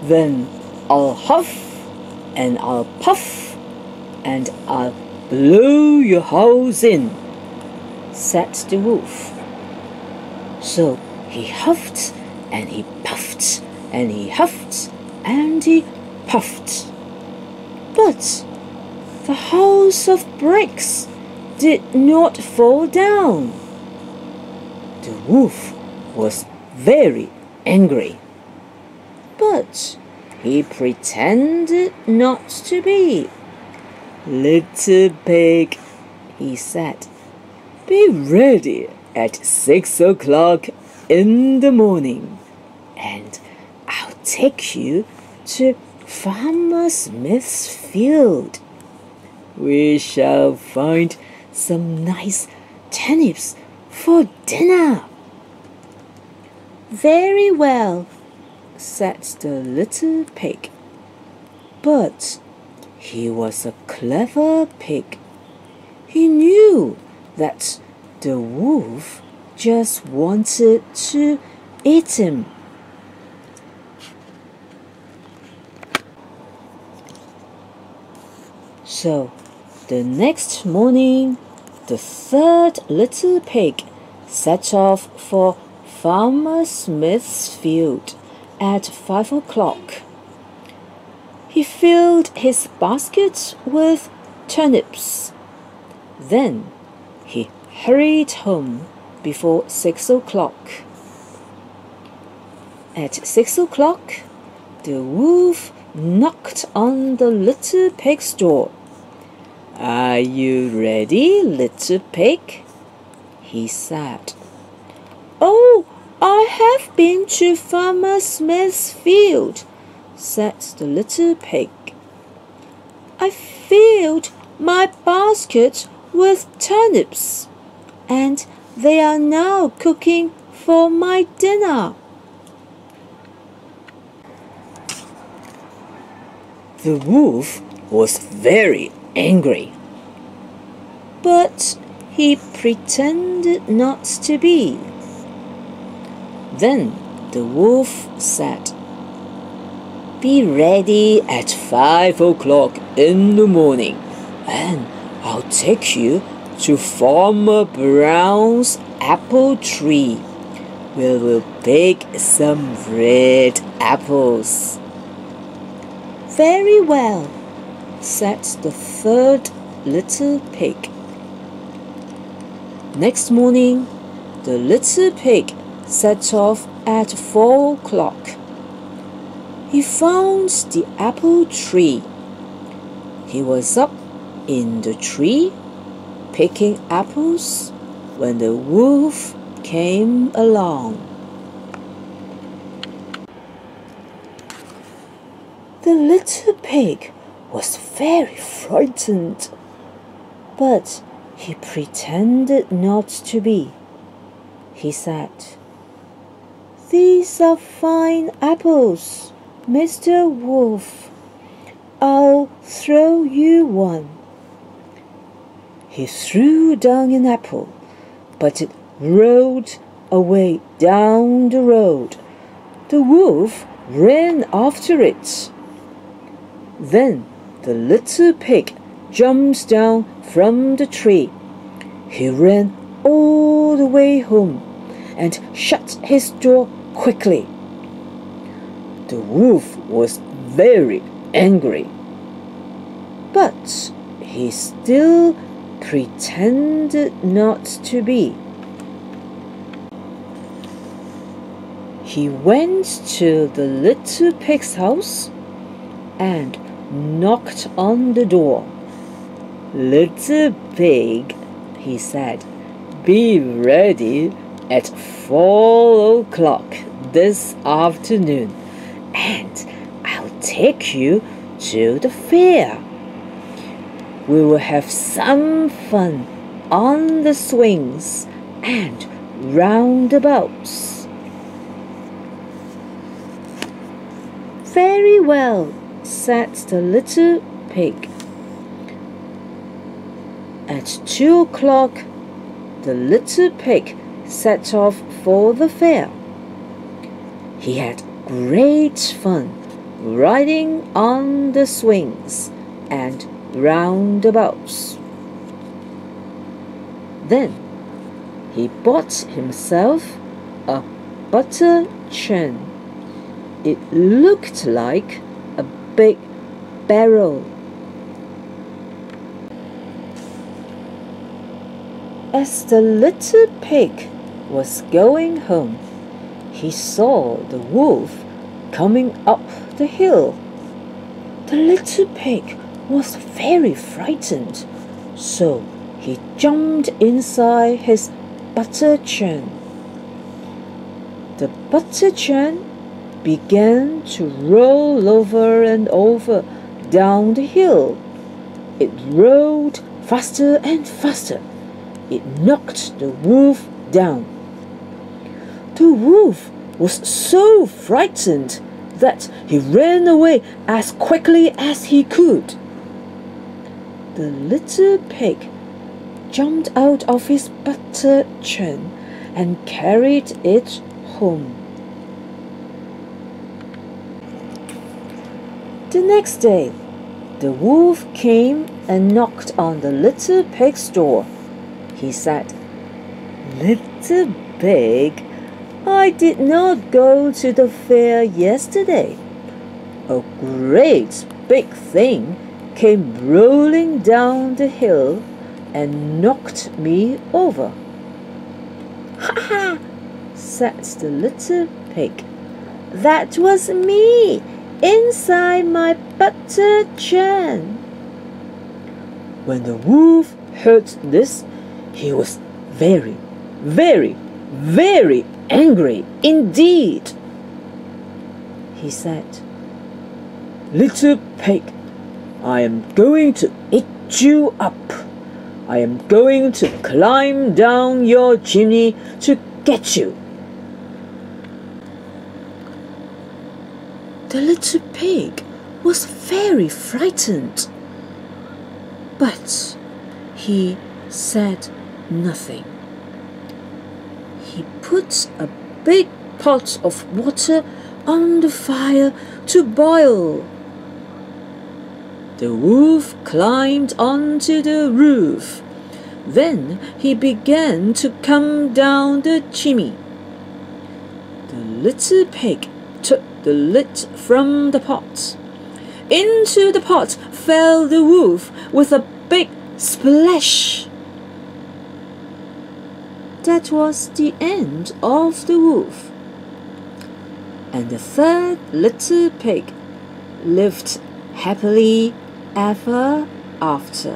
Then I'll huff and I'll puff and I'll blow your house in, said the wolf. So he huffed and he puffed and he huffed and he puffed. But the house of bricks did not fall down. The wolf was very angry, but he pretended not to be. "Little pig," he said, "be ready at 6 o'clock in the morning, and I'll take you to Farmer Smith's field. We shall find some nice turnips for dinner." "Very well," said the little pig. But he was a clever pig. He knew that the wolf just wanted to eat him. So the next morning, the third little pig set off for Farmer Smith's field at 5 o'clock. He filled his basket with turnips. Then he hurried home before 6 o'clock. At 6 o'clock, the wolf knocked on the little pig's door. "Are you ready, little pig?" he said. "Oh, I have been to Farmer Smith's field," said the little pig. "I filled my basket with turnips, and they are now cooking for my dinner." The wolf was very angry, but he pretended not to be. Then the wolf said, "Be ready at 5 o'clock in the morning, and I'll take you to Farmer Brown's apple tree, where we'll pick some red apples." "Very well," said the third little pig. Next morning, the little pig set off at 4 o'clock. He found the apple tree. He was up in the tree picking apples when the wolf came along. The little pig was very frightened, but he pretended not to be. He said, "These are fine apples, Mr. Wolf. I'll throw you one." He threw down an apple, but it rolled away down the road. The wolf ran after it. Then the little pig jumped down from the tree. He ran all the way home and shut his door quickly. The wolf was very angry, but he still pretended not to be. He went to the little pig's house and knocked on the door. "Little pig," he said, "be ready at 4 o'clock this afternoon, and I'll take you to the fair. We will have some fun on the swings and roundabouts." "Very well," said the little pig. At 2 o'clock, the little pig set off for the fair. He had great fun riding on the swings and roundabouts. Then he bought himself a butter churn. It looked like a big barrel. As the little pig was going home, he saw the wolf coming up the hill. The little pig was very frightened, so he jumped inside his butter churn. The butter churn began to roll over and over down the hill. It rolled faster and faster. It knocked the wolf down. The wolf was so frightened that he ran away as quickly as he could. The little pig jumped out of his butter churn and carried it home. The next day, the wolf came and knocked on the little pig's door. He said, "Little pig, I did not go to the fair yesterday. A great big thing came rolling down the hill and knocked me over." "Ha ha!" said the little pig. "That was me inside my butter churn." When the wolf heard this, he was very, very, very angry indeed. He said, "Little pig, I am going to eat you up. I am going to climb down your chimney to get you." The little pig was very frightened, but he said nothing. He put a big pot of water on the fire to boil. The wolf climbed onto the roof. Then he began to come down the chimney. The little pig took the lid from the pot. Into the pot fell the wolf with a big splash. That was the end of the wolf. And the third little pig lived happily ever after.